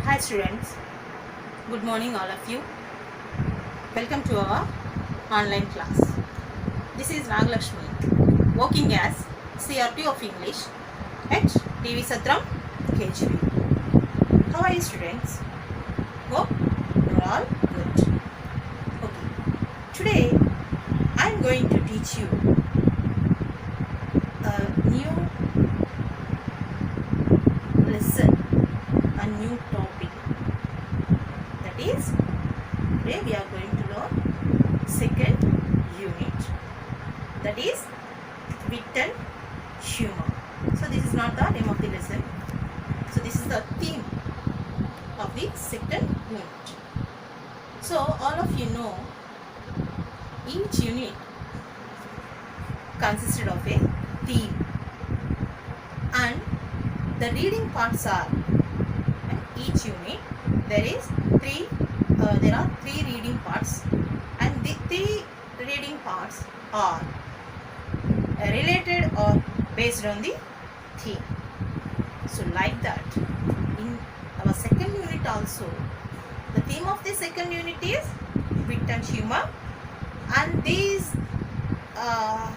Hi students, good morning all of you. Welcome to our online class. This is Naga Lakshmi, working as CRT of English at DV Satram, KGBV. How are you students? Hope you are all good. Okay, today I am going to teach you a new lesson, a new topic. That is, today we are going to learn second unit. That is wit and humor. So this is not the name of the lesson. So this is the theme of the second unit. So all of you know each unit consisted of a theme, and the reading parts are, each unit there are three reading parts, and the three reading parts are related or based on the theme. So like that, in our second unit also, the theme of the second unit is wit and humor, and these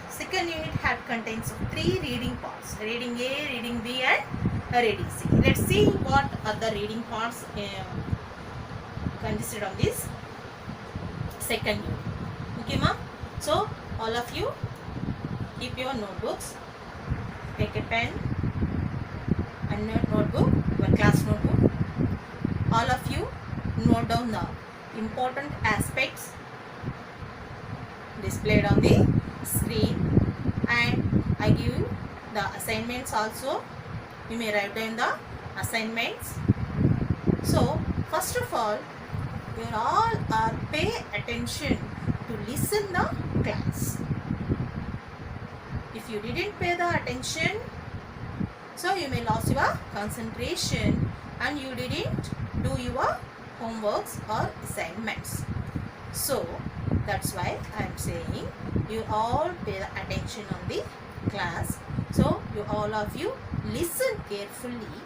second unit contains three reading parts: reading A, reading B, and reading C. Let's see what are the reading parts consisted of this second unit. Okay, ma? So all of you keep your notebooks, take a pen and a notebook, your class notebook. All of you note down the important aspects displayed on the screen, and I give you the assignments also. You may write down the assignments. So first of all, you all are pay attention to listen the class. If you didn't pay the attention, so you may lose your concentration and you didn't do your homeworks or assignments. So that's why I am saying you all pay attention on the class. So you all of you listen carefully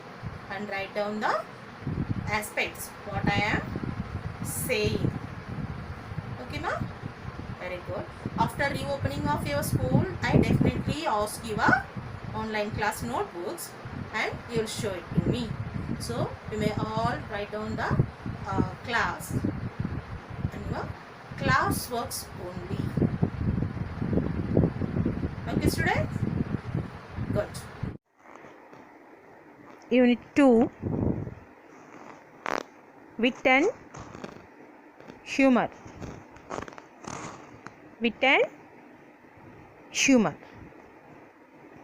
and write down the aspects what I am saying. Okay, ma? Very good. After reopening of your school, I definitely ask your online class notebooks and you will show it to me. So you may all write down the class and your class works only. Okay, students? Good. Unit 2, wit and humor. Wit and humor.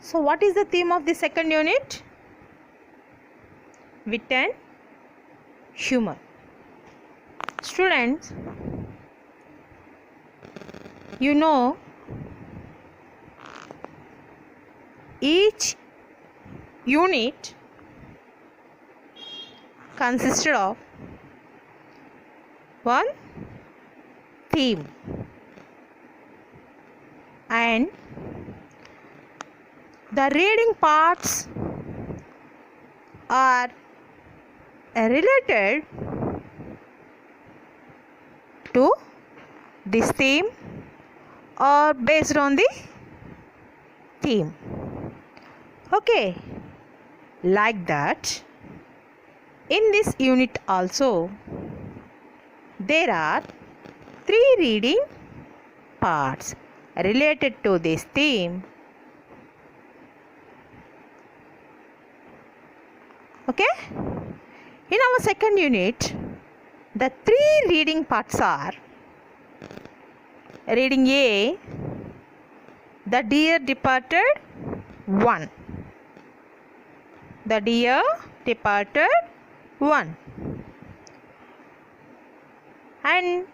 So what is the theme of the second unit? Wit and humor. Students, you know each unit consisted of one theme, and the reading parts are related to this theme or based on the theme. Okay, like that, in this unit also there are three reading parts related to this theme. Okay, in our second unit, the three reading parts are reading A, the dear departed one. The dear departed one. And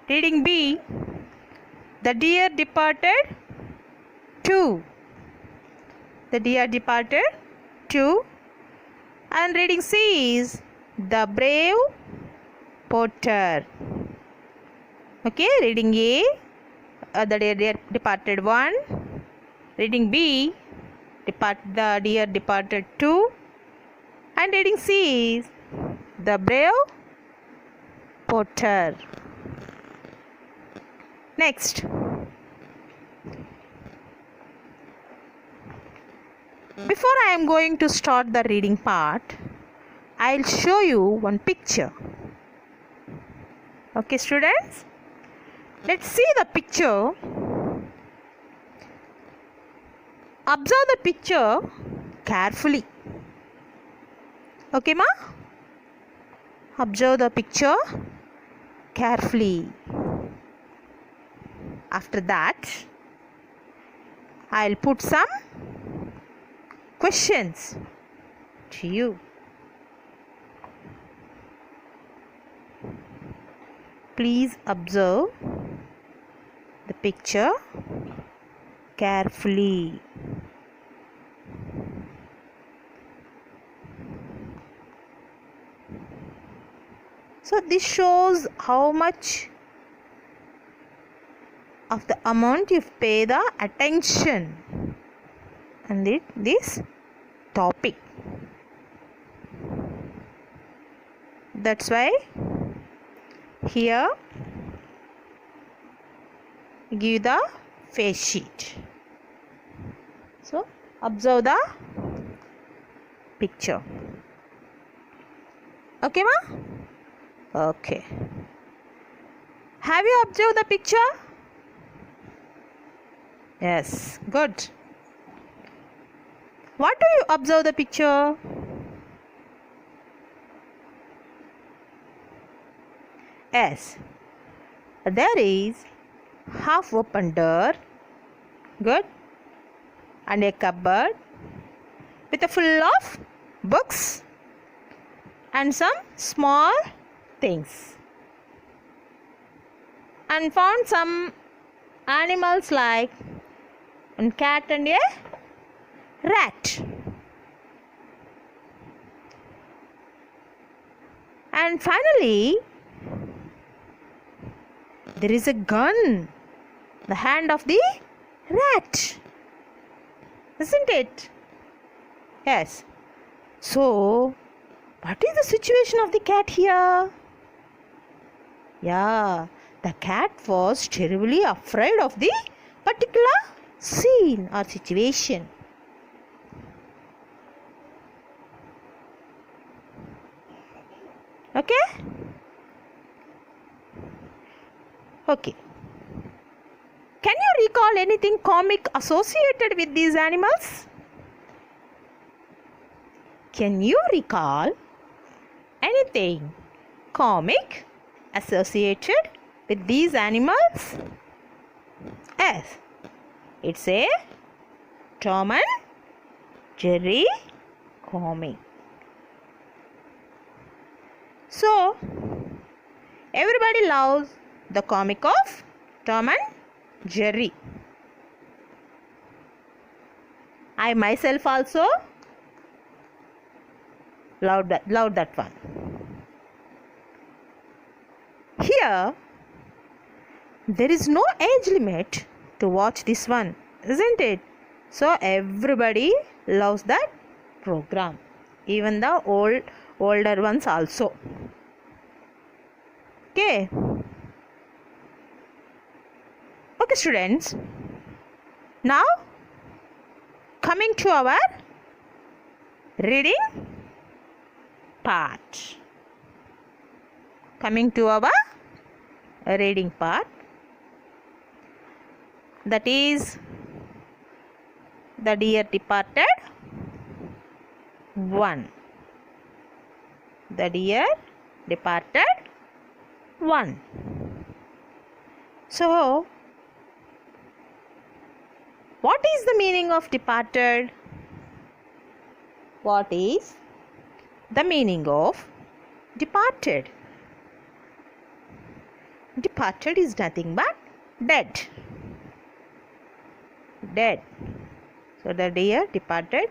reading B, the dear departed two. The dear departed two. And reading C is the brave porter. Okay, reading A, the dear departed one. Reading B, the dear departed two. And reading C is The brave porter. Next. Before I am going to start the reading part, I'll show you one picture. Okay, students? Let's see the picture. Observe the picture carefully. Okay, ma? Observe the picture carefully. After that, I'll put some questions to you. Please observe the picture carefully. So this shows how much of the amount you pay the attention and this topic. That's why here give the face sheet. So observe the picture. Okay, ma? Okay. Have you observed the picture? Yes, good. What do you observe the picture? Yes, there is half open door, good, and a cupboard with a full of books and some small things, and found some animals like a cat and a rat. And finally, there is a gun, the hand of the rat, isn't it? Yes. So, what is the situation of the cat here? Yeah, the cat was terribly afraid of the particular scene or situation. Okay? Okay. Can you recall anything comic associated with these animals? Can you recall anything comic associated with these animals? Yes, it's a Tom and Jerry comic. So, everybody loves the comic of Tom and Jerry. I myself also loved that one. Here, there is no age limit to watch this one, isn't it? So everybody loves that program, even the older ones also. Okay. Okay, students. Now, coming to our reading part. Coming to our reading part. That is The Dear Departed 1. The Dear Departed 1. So, what is the meaning of departed? What is the meaning of departed? Departed is nothing but dead. Dead. So, the dear departed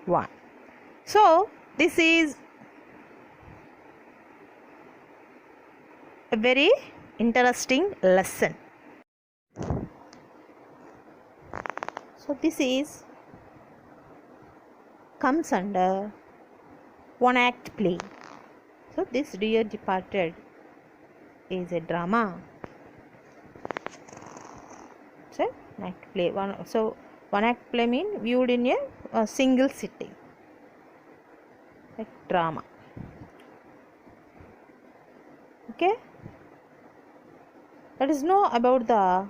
1. So, this is a very interesting lesson. So, this is comes under one act play. So this Dear Departed is a drama. So one act play. One act play means viewed in a single sitting. Like drama. Okay. Let us know about the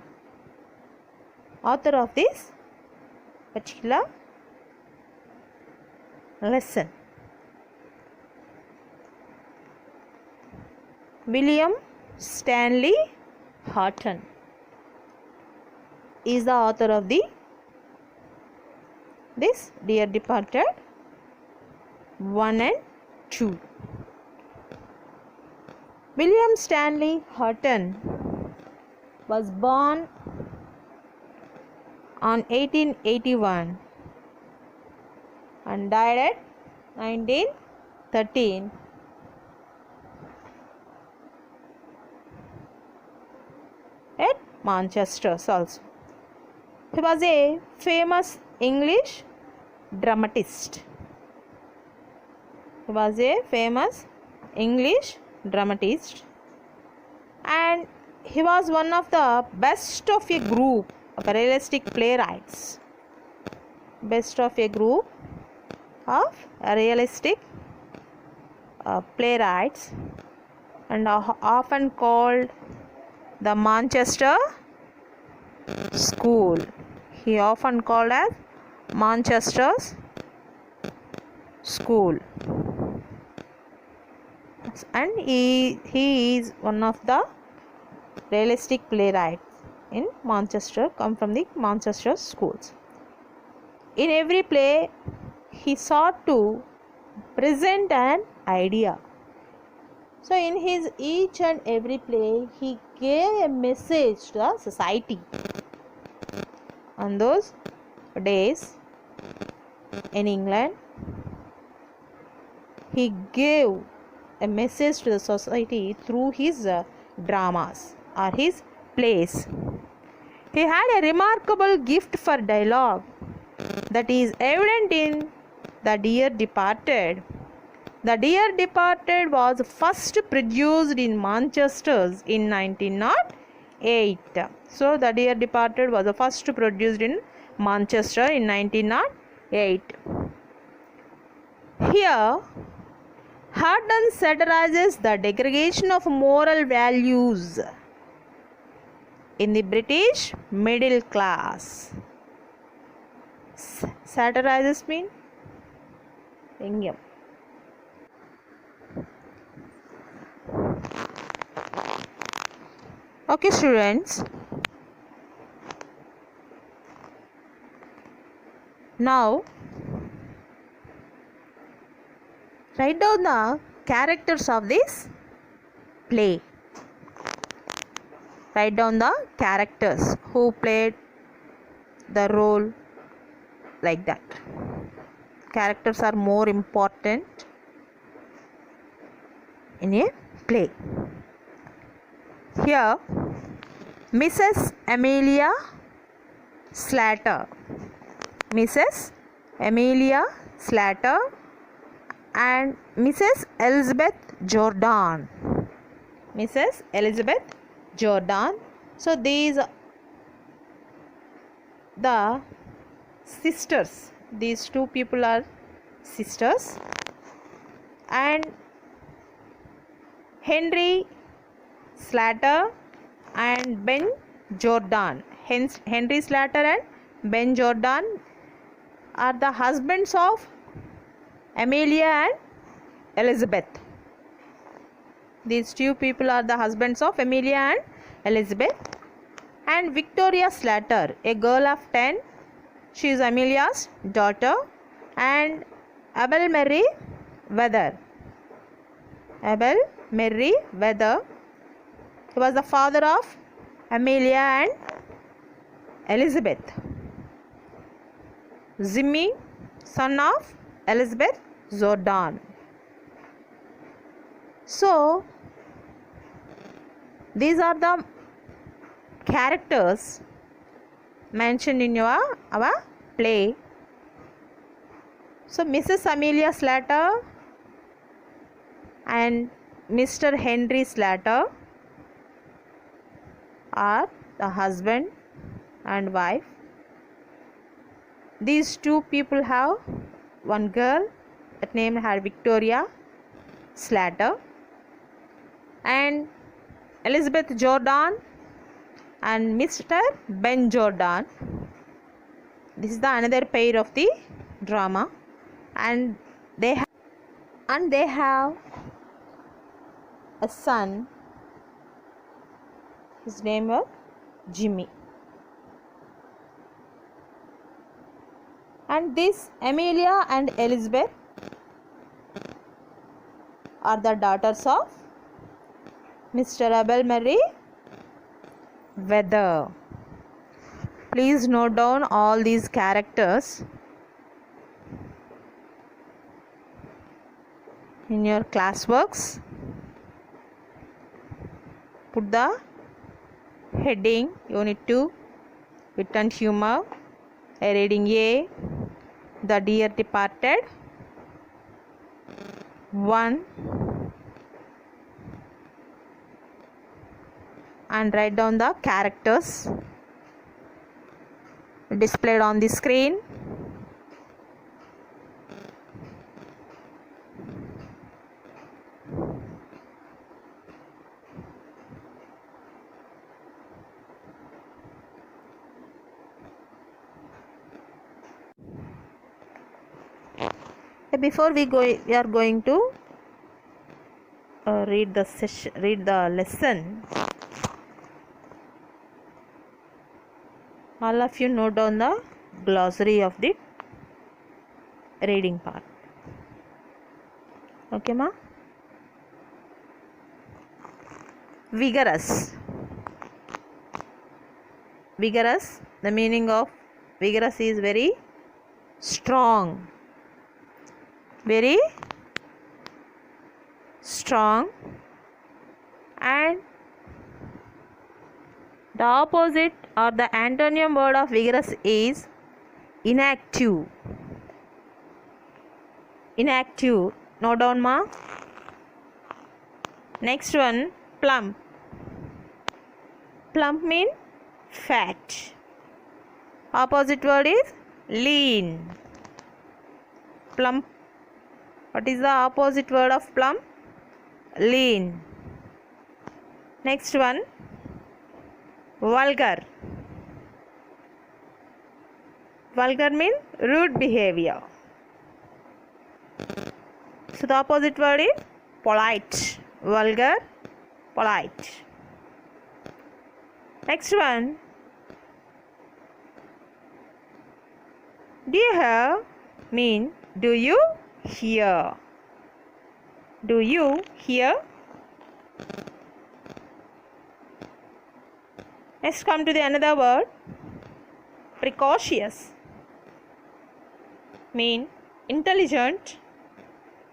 author of this particular lesson. William Stanley Horton is the author of this Dear Departed 1 and 2. William Stanley Horton was born on 1881 and died at 1913 at Manchester also. He was a famous English dramatist. He was a famous English dramatist and he was one of the best of a group of realistic playwrights. Best of a group of realistic playwrights and often called the Manchester School. He often called as Manchester's School. And he is one of the realistic playwrights in Manchester, come from the Manchester schools. In every play, he sought to present an idea. So in his each and every play, he gave a message to the society. On those days in England, he gave a message to the society through his dramas or his plays. He had a remarkable gift for dialogue that is evident in The Dear Departed. The Dear Departed was first produced in Manchester in 1908. So The Dear Departed was first produced in Manchester in 1908. Here, Horton satirizes the degradation of moral values in the British middle class. Satirizes mean Engyam. Okay, students. Now, write down the characters of this play. Write down the characters who played the role, like that. Characters are more important in a play. Here, Mrs. Amelia Slater. Mrs. Amelia Slater and Mrs. Elizabeth Jordan. Mrs. Elizabeth Jordan. So these are the sisters. These two people are sisters. And Henry Slater and Ben Jordan. Hence, Henry Slater and Ben Jordan are the husbands of Amelia and Elizabeth. These two people are the husbands of Amelia and Elizabeth. And Victoria Slater, a girl of 10. She is Amelia's daughter. And Abel Merry Weather. Abel Merry Weather. He was the father of Amelia and Elizabeth. Jimmy, son of Elizabeth Jordan. So, these are the characters mentioned in our play. So, Mrs. Amelia Slater and Mr. Henry Slater are the husband and wife. These two people have one girl that name had Victoria Slater, and Elizabeth Jordan and Mr. Ben Jordan. This is the another pair of the drama, and they have a son. His name was Jimmy. And this Amelia and Elizabeth are the daughters of Mr. Abel Murray Weather. Please note down all these characters in your classworks. Put the heading Unit 2 Wit and Humor, a reading A, The Dear Departed 1, and write down the characters displayed on the screen. Before we are going to read the lesson. All of you note down the glossary of the reading part. Okay, ma? Vigorous. Vigorous. The meaning of vigorous is very strong. Very strong. And the opposite or the antonym word of vigorous is inactive. Inactive. Note down, ma. Next one, plump. Plump means fat. Opposite word is lean. Plump. What is the opposite word of plump? Lean. Next one, vulgar. Vulgar means rude behavior. So the opposite word is polite. Vulgar, polite. Next one, do you hear mean do you hear? Do you hear? Next come to the another word, precocious. Mean intelligent,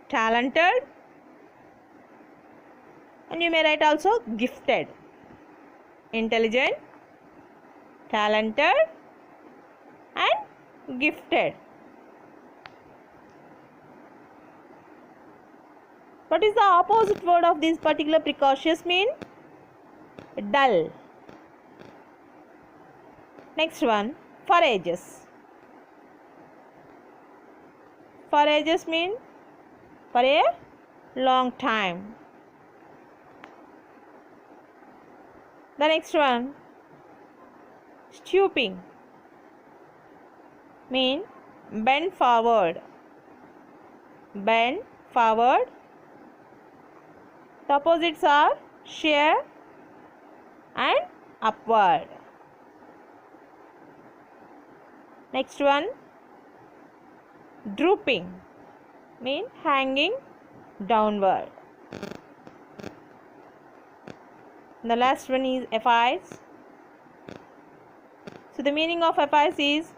talented, and you may write also gifted. Intelligent, talented, and gifted. What is the opposite word of this particular precocious mean? Dull. Next one, forageous. Forageous mean for a long time. The next one, stooping. Mean bend forward. Bend forward. The opposites are sheer and upward. Next one, drooping. Mean hanging downward. The last one is effice. So the meaning of effice is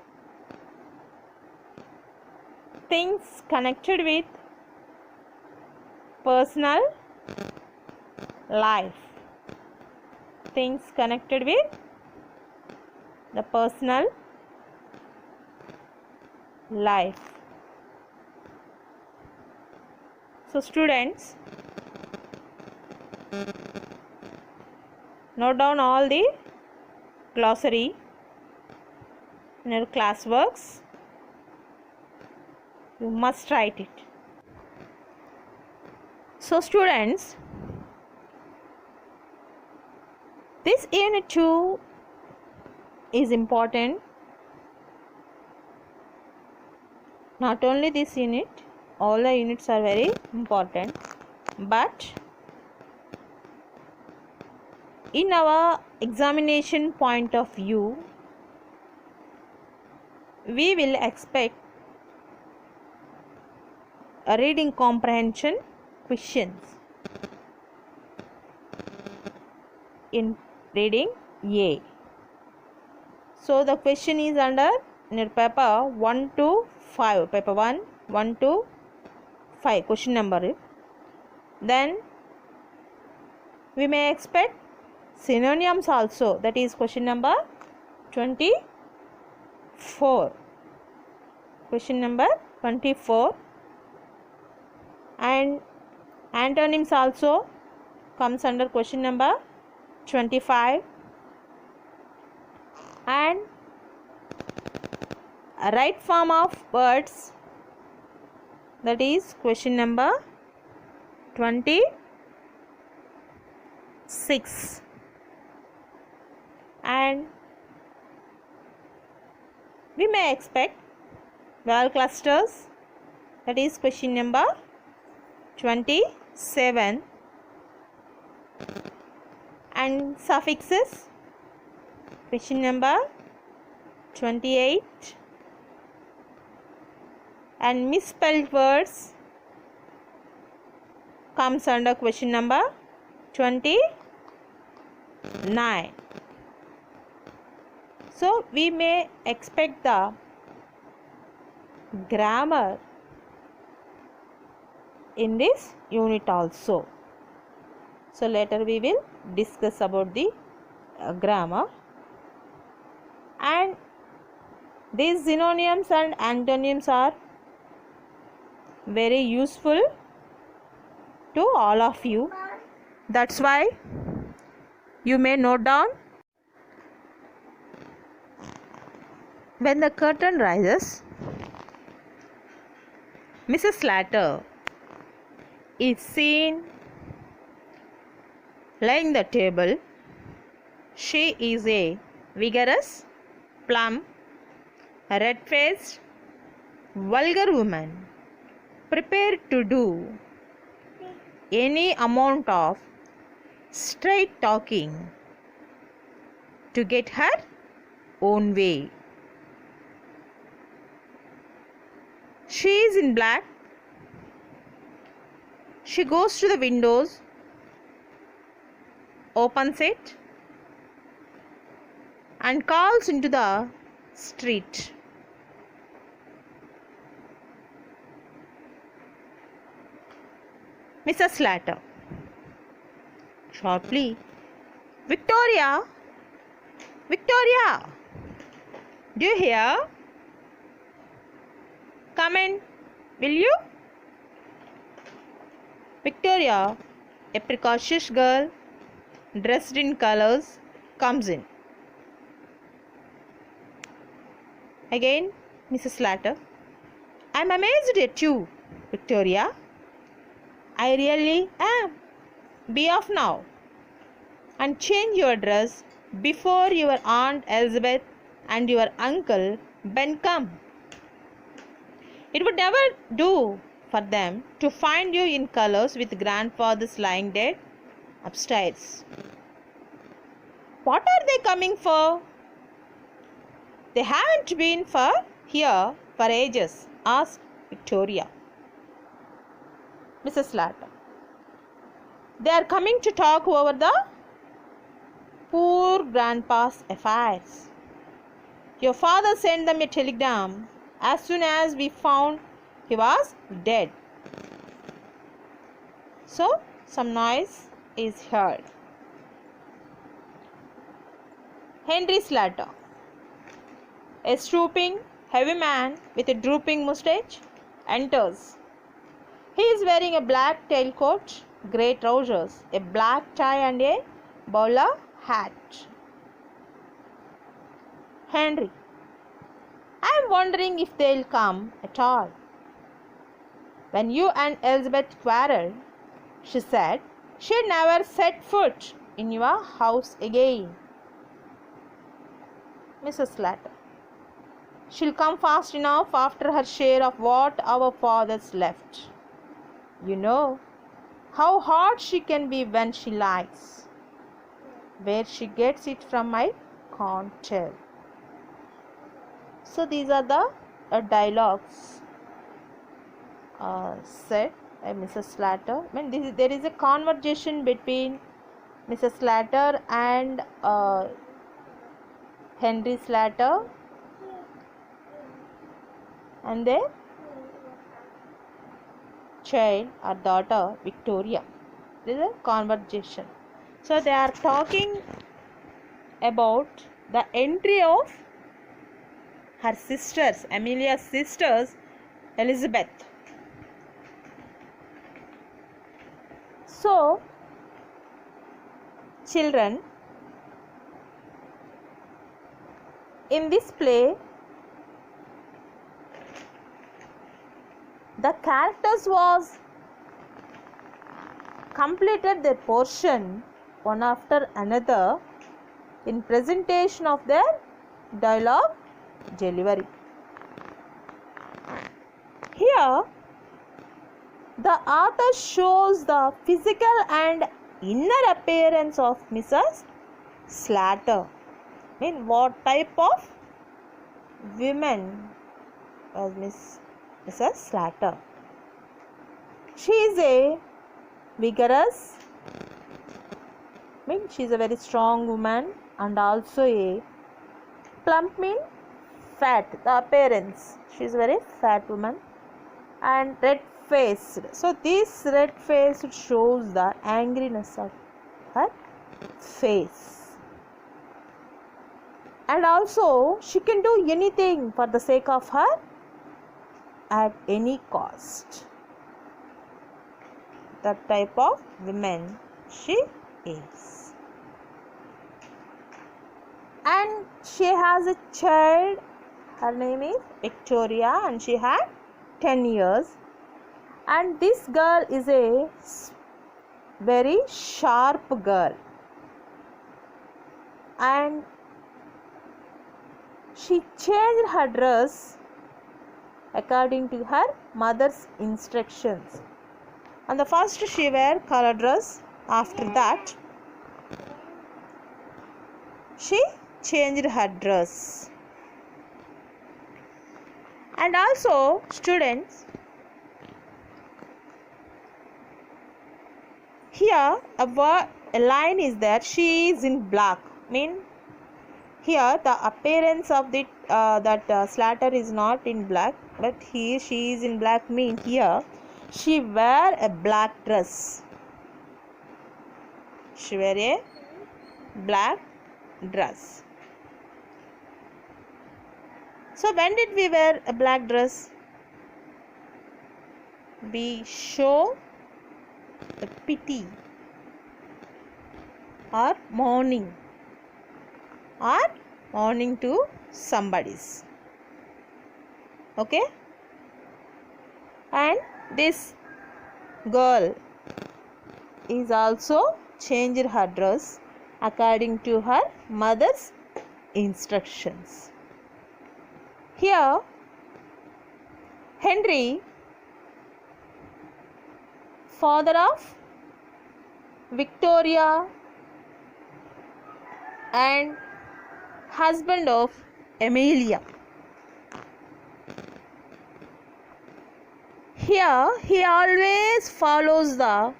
things connected with personal life. Things connected with the personal life. So students, Note down all the glossary in your classworks. You must write it. So students, this unit 2 is important. Not only this unit, all the units are very important, but in our examination point of view, we will expect a reading comprehension questions in reading A. So the question is under in your paper 1 to 5, paper 1, 1 to 5 question number. Then we may expect synonyms also, that is question number 24. Question number 24. And antonyms also comes under question number 25. And a right form of words, that is question number 26. And we may expect vowel clusters, that is question number 27. And suffixes, question number 28. And misspelled words comes under question number 29. So we may expect the grammar in this unit also. So later we will discuss about the grammar. And these synonyms and antonyms are very useful to all of you. That's why you may note down. When the curtain rises, Mrs. Slater is seen laying the table. She is a vigorous, plump, red-faced, vulgar woman, prepared to do any amount of straight talking to get her own way. She is in black. She goes to the windows, opens it, and calls into the street. Mrs. Slater. Sharply. Victoria! Victoria! Do you hear? Come in, will you? Victoria, a precocious girl dressed in colors, comes in. Again, Mrs. Slater. I am amazed at you, Victoria. I really am. Be off now and change your dress before your Aunt Elizabeth and your Uncle Ben come. It would never do for them to find you in colors with grandfather's lying dead upstairs. What are they coming for? They haven't been here for ages, asked Victoria. Mrs. Slater. They are coming to talk over the poor grandpa's affairs. Your father sent them a telegram as soon as we found he was dead. So, some noise is heard. Henry Slater. A stooping, heavy man with a drooping moustache enters. He is wearing a black tailcoat grey trousers, a black tie and a bowler hat. Henry: I am wondering if they'll come at all. When you and Elizabeth quarreled, she said she'd never set foot in your house again. Mrs. Slater: She'll come fast enough after her share of what our fathers left. You know how hard she can be when she likes. Where she gets it from, I can't tell. So these are the dialogues said by Mrs. Slater. I mean, there is a conversation between Mrs. Slater and Henry Slater and their child or daughter Victoria. This is a conversation. So they are talking about the entry of her sisters, Amelia's sisters, Elizabeth. So, children, in this play, the characters was completed their portion one after another in presentation of their dialogue delivery. Here, the author shows the physical and inner appearance of Mrs. Slater. I mean, what type of woman was Mrs. Slater? She is a vigorous, I mean, she is a very strong woman, and also a plump, mean fat, the appearance. She is a very fat woman and red faced. So this red face shows the angriness of her face. And also she can do anything for the sake of her at any cost. That type of woman she is. And she has a child. Her name is Victoria and she had 10 years. And this girl is a very sharp girl. And she changed her dress according to her mother's instructions. And the first she wear color dress. After that, she changed her dress. And also, students, here a line is there. She is in black. Mean here the appearance of the Slater is not in black, but she is in black. Mean here she wear a black dress. She wear a black dress. So when did we wear a black dress? We show the pity or mourning to somebody's. Okay? And this girl is also changed her dress according to her mother's instructions. Here, Henry, father of Victoria and husband of Amelia. Here, he always follows the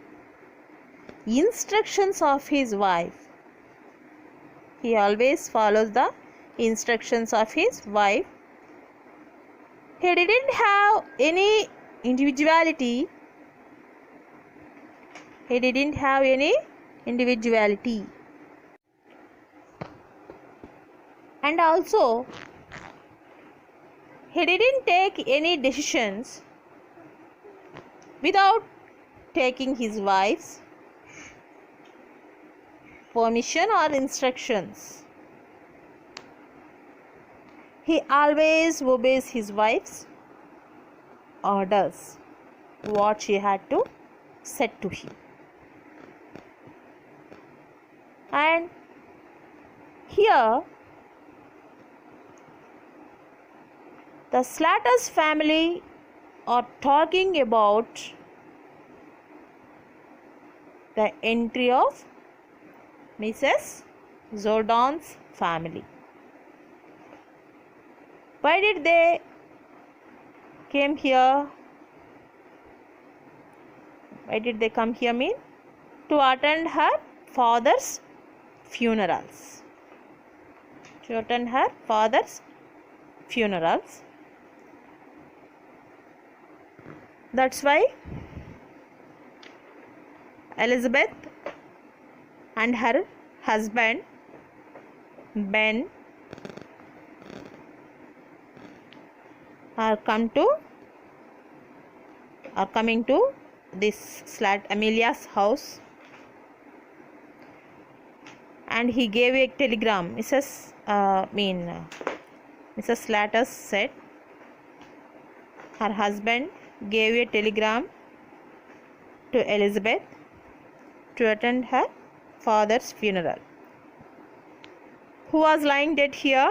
instructions of his wife. He always follows the instructions of his wife. He didn't have any individuality. He didn't have any individuality. And also, he didn't take any decisions without taking his wife's permission or instructions. He always obeys his wife's orders, what she had to said to him. And here the Slatter's family are talking about the entry of Mrs. Jordan's family. Why did they came here? Why did they come here mean? To attend her father's funerals. To attend her father's funerals. That's why Elizabeth and her husband Ben are coming to this Amelia's house, and he gave a telegram. Mrs. Slater said her husband gave a telegram to Elizabeth to attend her father's funeral. Who was lying dead here?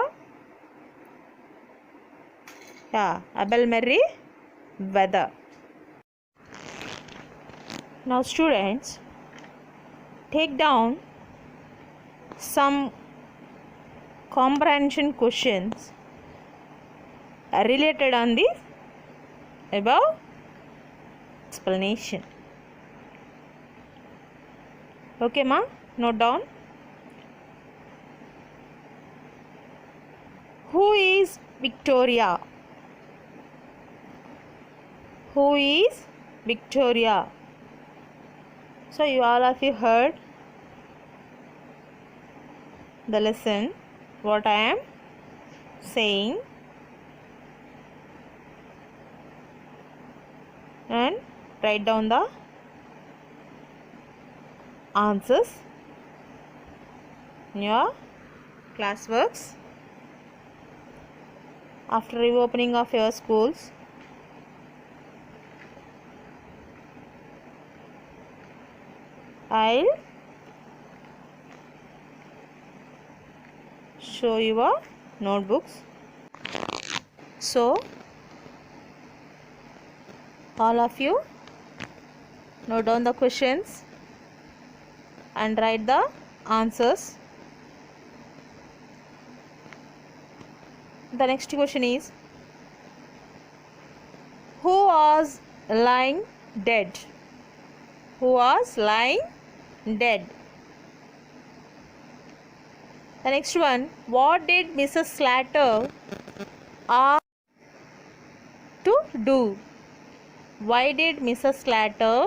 Yeah, Abel Mary Weather. Now students, take down some comprehension questions related on this above explanation. Okay ma, note down. Who is Victoria? Who is Victoria? So you all of you heard the lesson, what I am saying, and write down the answers in your classworks. After reopening of your schools, I'll show your notebooks. So all of you note down the questions and write the answers. The next question is, who was lying dead? Who was lying dead? The next one, what did Mrs. Slater ask to do? Why did Mrs. Slater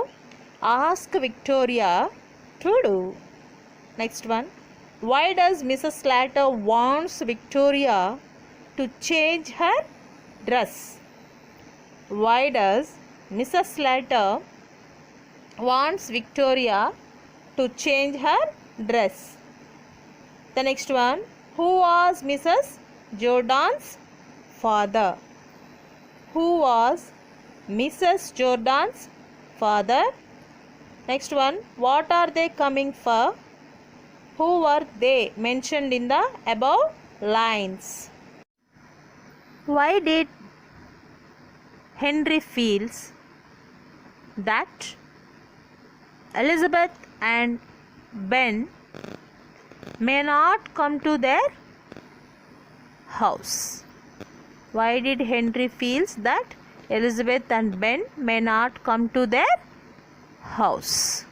ask Victoria to do? Next one, why does Mrs. Slater wants Victoria to change her dress? Why does Mrs. Slater wants Victoria to change her dress? The next one, who was Mrs. Jordan's father? Who was Mrs. Jordan's father? Next one, what are they coming for? Who were they mentioned in the above lines? Why did Henry feels that Elizabeth and Ben may not come to their house? Why did Henry feels that Elizabeth and Ben may not come to their house?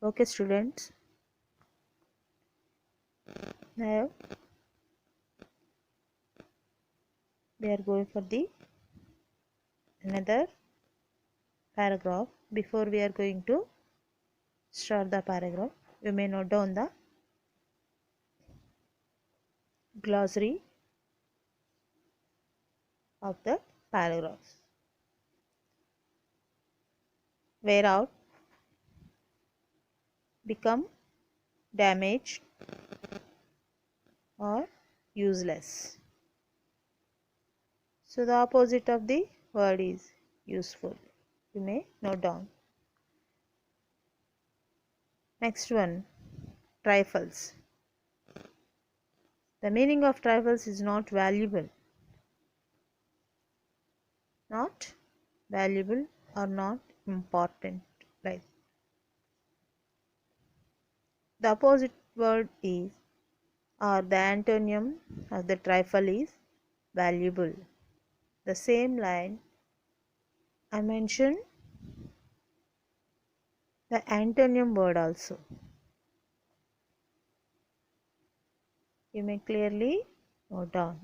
Okay students, now we are going for the another paragraph. Before we are going to start the paragraph, you may note down the glossary of the paragraphs. wear out, become damaged or useless. So the opposite of the word is useful. You may note down. Next one, trifles. The meaning of trifles is not valuable. Not valuable or not important. Right. The opposite word is, or the antonym of the trifle is valuable. The same line I mentioned the antonym word also. You may clearly note down.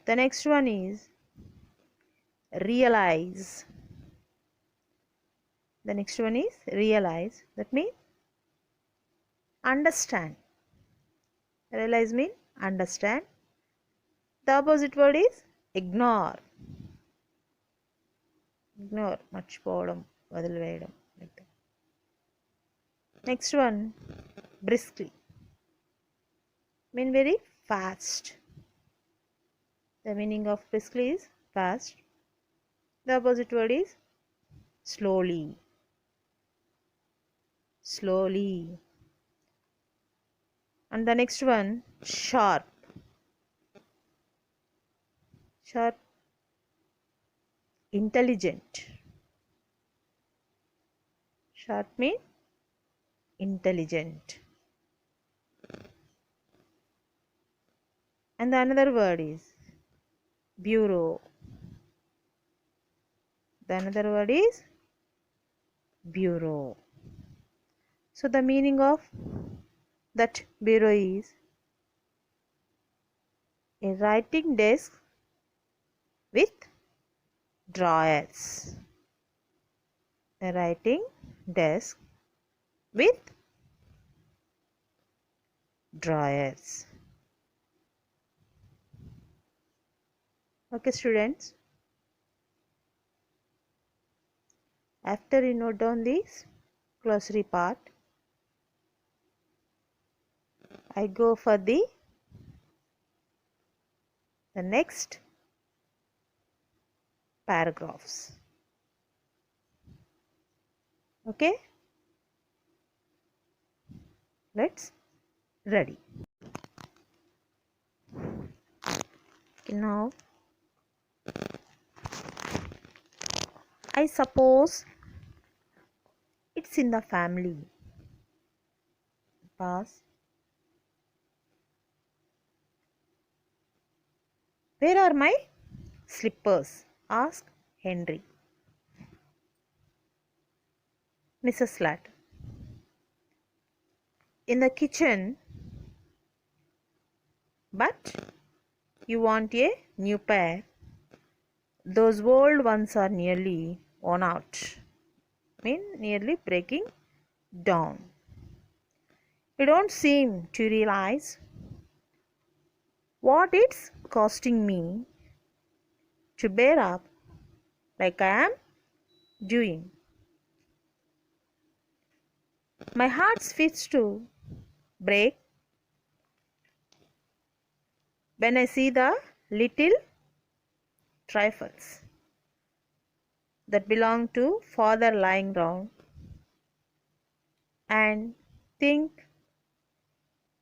The next one is realize. The next one is realize. That means understand. Realize means understand. The opposite word is ignore. Ignore. మర్చిపోవడం, వదిలివేయడం. Like that. Next one, briskly. Mean very fast. The meaning of briskly is fast. The opposite word is slowly. Slowly. And the next one, sharp. Sharp, intelligent. Sharp means intelligent. And the another word is bureau. The another word is bureau. So the meaning of that bureau is a writing desk with drawers. A writing desk with drawers. Okay, students. After you note down this glossary part, I go for the next paragraphs. Okay, let's ready. Okay, now I suppose it's in the family. Past. Where are my slippers? Asked Henry. Mrs. Slatt. In the kitchen. But you want a new pair. Those old ones are nearly worn out. Nearly breaking down. You don't seem to realize what it's costing me to bear up like I am doing. My heart fits to break when I see the little trifles that belong to father lying round and think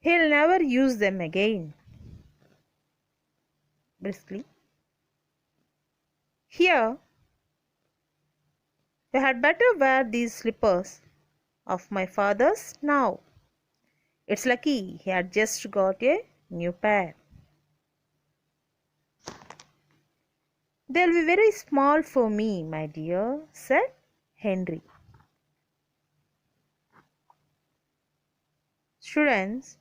he'll never use them again. Briskly. Here, you had better wear these slippers of my father's now. It's lucky he had just got a new pair. They'll be very small for me, my dear, said Henry. Students,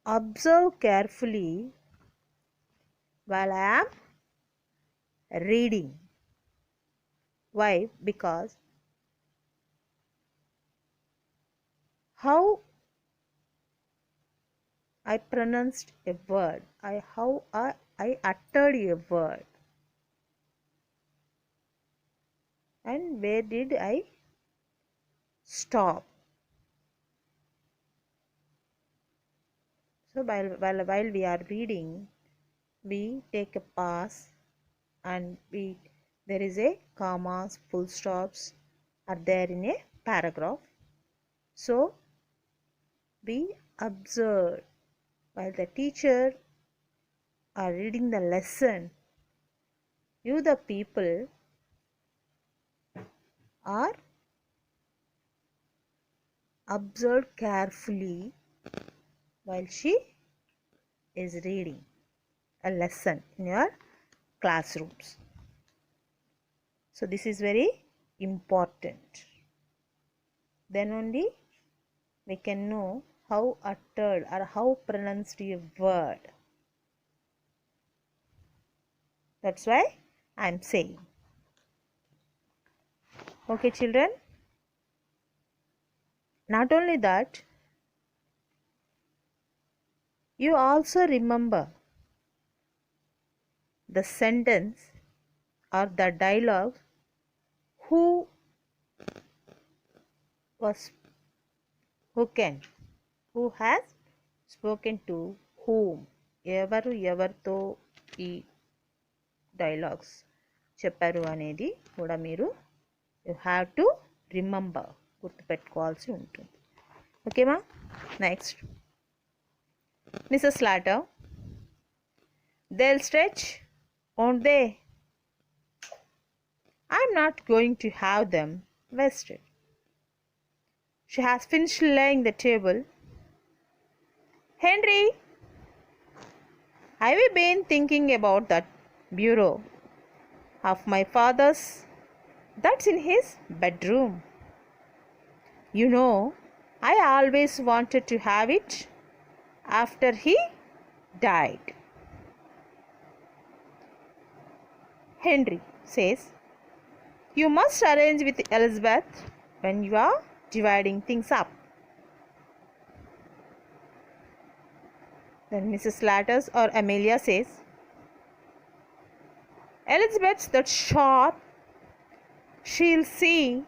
observe carefully while I am reading. Why? Because how I pronounced a word, how I uttered a word and where did I stop? So while we are reading, we take a pause and there is a commas, full stops are there in a paragraph. So we observe while the teacher are reading the lesson, you the people are observed carefully while she is reading a lesson in your classrooms. So this is very important. Then only we can know how uttered or how pronounced a word. That's why I am saying. Okay, children. Not only that, you also remember the sentence or the dialogue who has spoken to whom. ఎవరితో ఈ dialogues చెప్పారు అనేది కూడా మీరు you have to remember, గుర్తుపెట్టుకోవాల్సి ఉంటుంది. ఓకేమా? Next, Mrs Latter, they'll stretch, won't they? I'm not going to have them wasted. She has finished laying the table. Henry, have you been thinking about that bureau of my father's that's in his bedroom? You know, I always wanted to have it after he died. Henry says, you must arrange with Elizabeth when you are dividing things up. Then Mrs. Latters or Amelia says, Elizabeth's that sharp, she'll see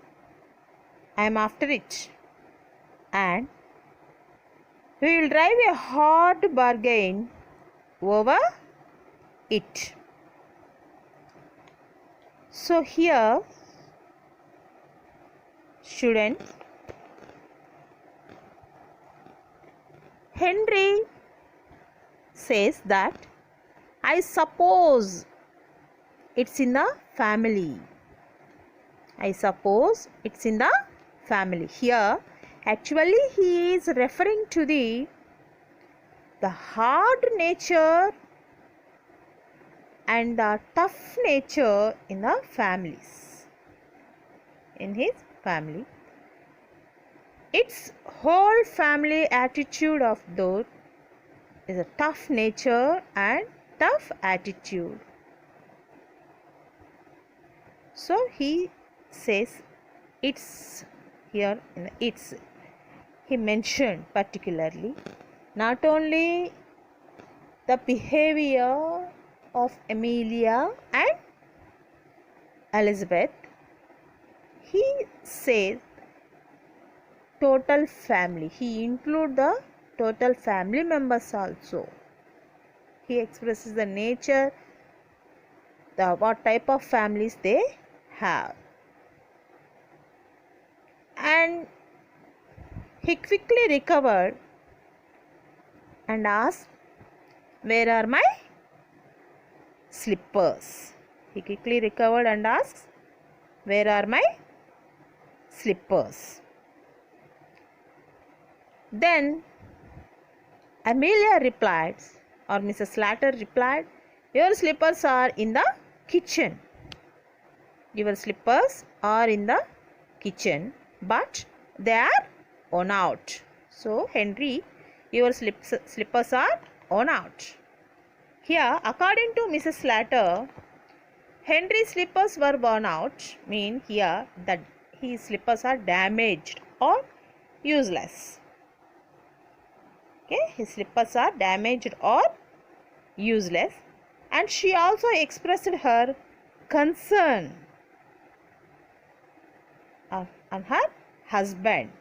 I'm after it, and we will drive a hard bargain over it. So here, students, Henry says that I suppose it's in the family. I suppose it's in the family. Here, actually, he is referring to the hard nature and the tough nature in the families. In his family, its whole family attitude of those is a tough nature and tough attitude. So he says it's here in it's. He mentioned particularly not only the behavior of Amelia and Elizabeth, he says total family. He includes the total family members also. He expresses the nature, what type of families they have. And he quickly recovered and asked, where are my slippers? He quickly recovered and asked, where are my slippers? Then Amelia replied, or Mrs. Latter replied, your slippers are in the kitchen. Your slippers are in the kitchen, but they are worn out. So Henry, your slippers are worn out. Here, according to Mrs. Latter, Henry's slippers were worn out, mean here that his slippers are damaged or useless. Okay, his slippers are damaged or useless, and she also expressed her concern and her husband.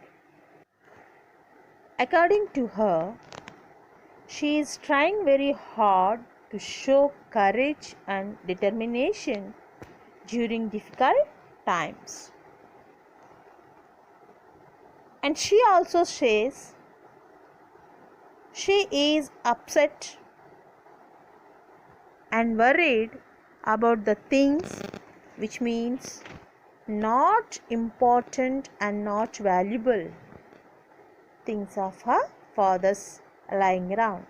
According to her, she is trying very hard to show courage and determination during difficult times. And she also says she is upset and worried about the things which means not important and not valuable things of her father's lying around.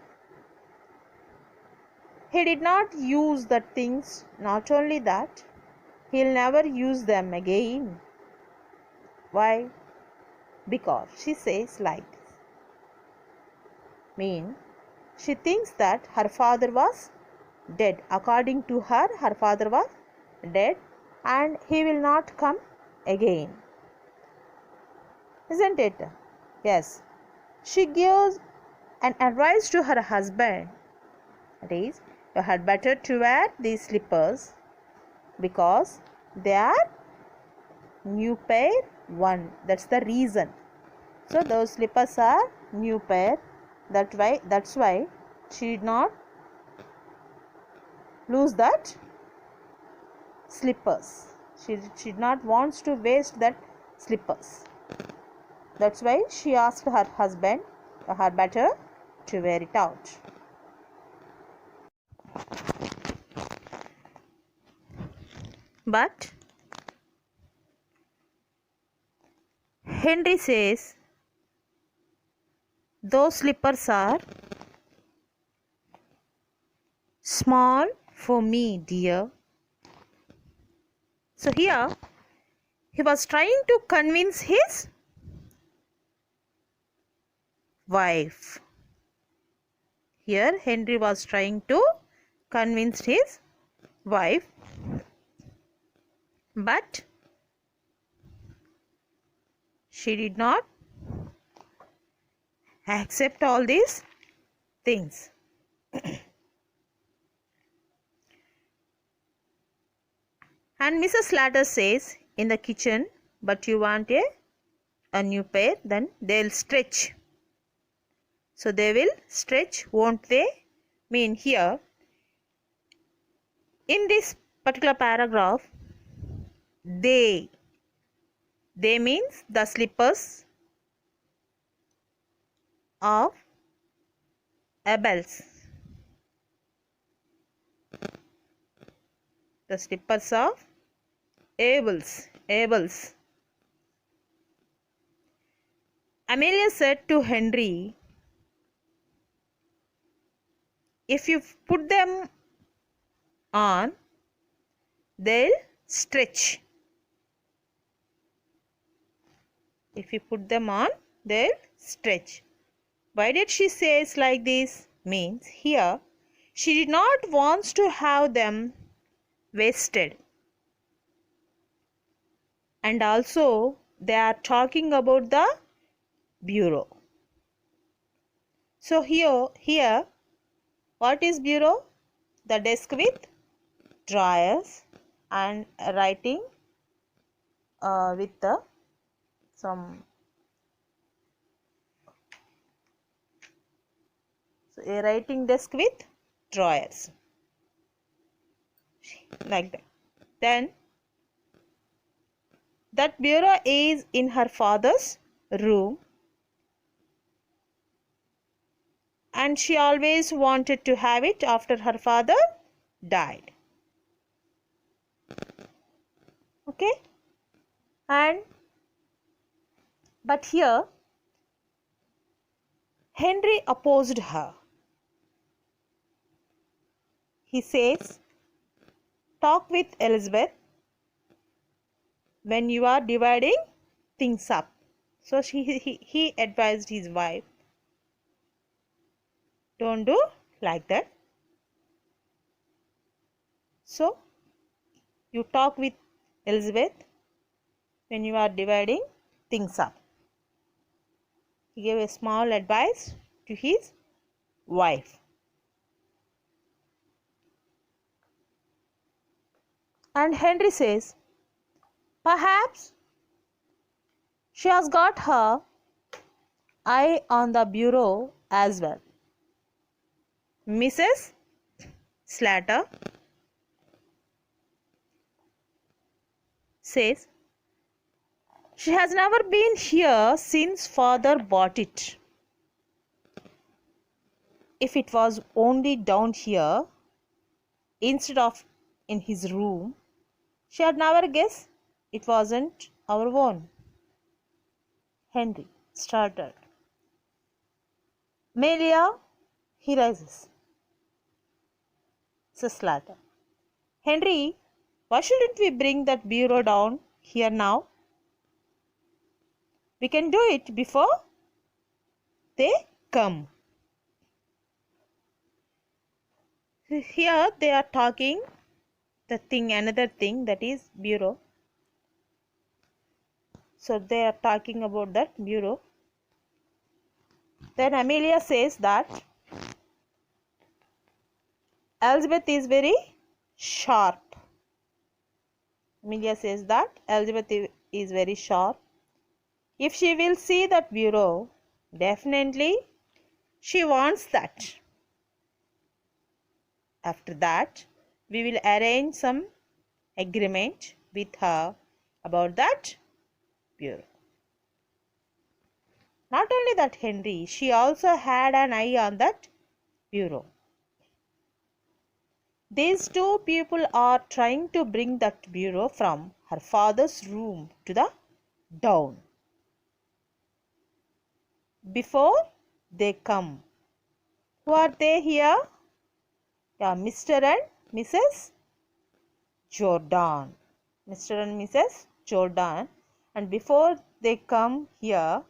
He did not use the things, not only that, he'll never use them again. Why? Because she says like this. She thinks that her father was dead. According to her, her father was dead and he will not come again. Isn't it? Yes. She gives an advice to her husband. That is, you had better to wear these slippers because they are new pair one. That's the reason. So those slippers are new pair. That's why she did not lose that slippers. She did not wants to waste that slippers. That's why she asked her husband, her better to wear it out. But Henry says, those slippers are small for me, dear. So here he was trying to convince his wife. Here Henry was trying to convince his wife, but she did not accept all these things. And Mrs. Slater says in the kitchen, but you want a new pair, then they'll stretch. So they will stretch, won't they? Here in this particular paragraph, they means the slippers of Abel's. The slippers of Abel's. Amelia said to Henry, if you put them on, they'll stretch. If you put them on, they'll stretch. Why did she say it's like this? Here she did not want to have them wasted. And also they are talking about the bureau. So here what is bureau? The desk with drawers and writing with a writing desk with drawers, like that. Then that bureau is in her father's room, and she always wanted to have it after her father died. Okay? But here Henry opposed her. He says, talk with Elizabeth when you are dividing things up. So he advised his wife, don't do like that. So you talk with Elizabeth when you are dividing things up. He gave a small advice to his wife. And Henry says, perhaps She has got her eye on the bureau as well. Mrs. Slater says, she has never been here since father bought it. If it was only down here instead of in his room, she had never guessed it wasn't our own. Henry started. Amelia, he rises. Mrs. Slater. Henry, why shouldn't we bring that bureau down here now? We can do it before they come. Here they are talking another thing, that is bureau. So they are talking about that bureau. Then Amelia says that Elizabeth is very sharp. Amelia says that Elizabeth is very sharp. If she will see that bureau, definitely she wants that. After that, we will arrange some agreement with her about that bureau. Not only that, Henry, she also had an eye on that bureau. These two people are trying to bring that bureau from her father's room to the down. Before they come. Who are they here? Yeah, Mr. and Mrs. Jordan. Mr. and Mrs. Jordan. And before they come here,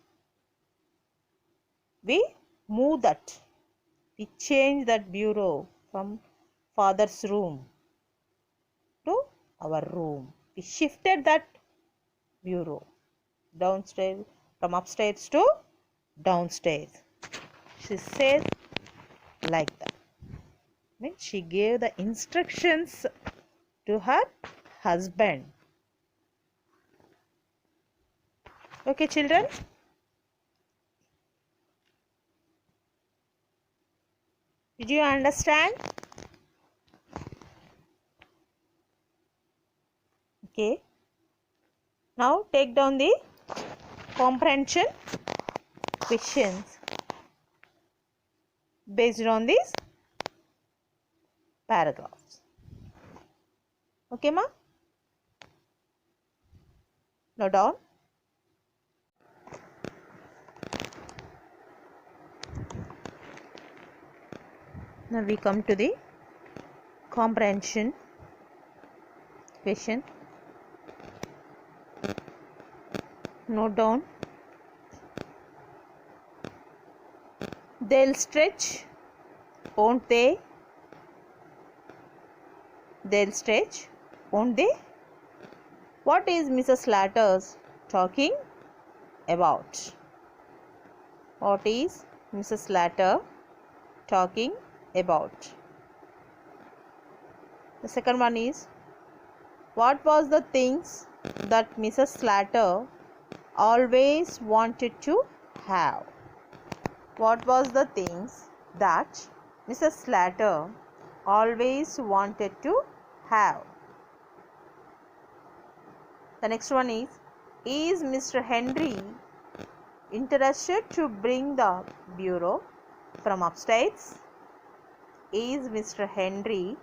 we move that. We change that bureau from father's room to our room. We shifted that bureau downstairs, from upstairs to downstairs. She says like that. Means she gave the instructions to her husband. Okay, children? Did you understand? Okay. Now take down the comprehension questions based on these paragraphs. Okay, ma? Note down. Now we come to the comprehension question. Note down. They'll stretch, won't they? They'll stretch, won't they? What is Mrs. Slater's talking about? What is Mrs. Slater talking about? The second one is, what was the things that Mrs. Slater always wanted to have? What was the things that Mrs. Slater always wanted to have? The next one is Mr. Henry interested to bring the bureau from upstairs? Is Mr. Henry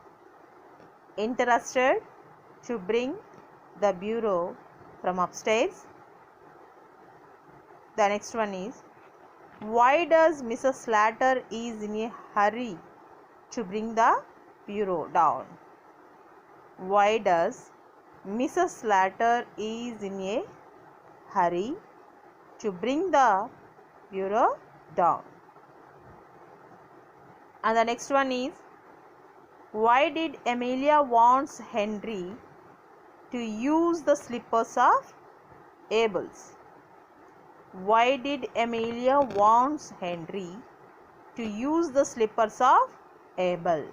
interested to bring the bureau from upstairs? The next one is, why does Mrs. Slater is in a hurry to bring the bureau down? Why does Mrs. Slater is in a hurry to bring the bureau down? And the next one is, why did Amelia wants Henry to use the slippers of Abel's? Why did Amelia wants Henry to use the slippers of Abel?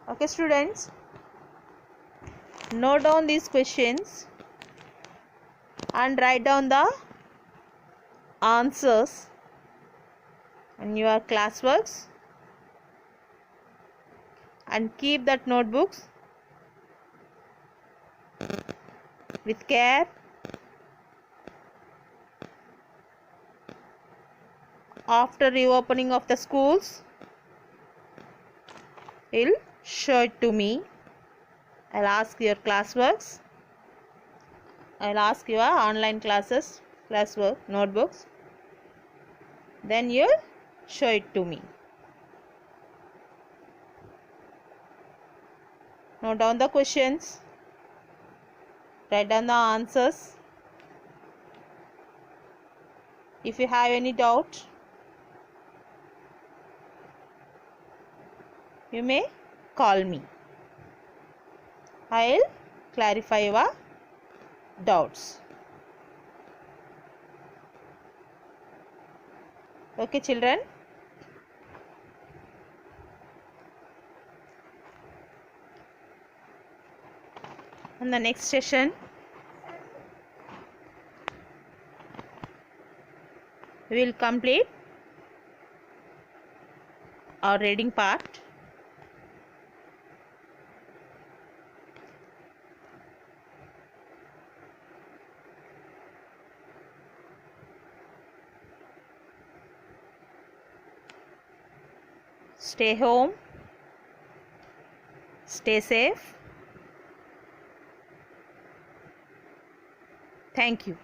Okay, students, note down these questions and write down the answers in your classworks and keep that notebooks with care. After reopening of the schools, you'll show it to me. I'll ask your classworks. I'll ask your online classes, classwork, notebooks. Then you'll show it to me. Note down the questions. Write down the answers. If you have any doubt, you may call me. I'll clarify your doubts. Okay, children. In the next session, we will complete our reading part. Stay home, stay safe. Thank you.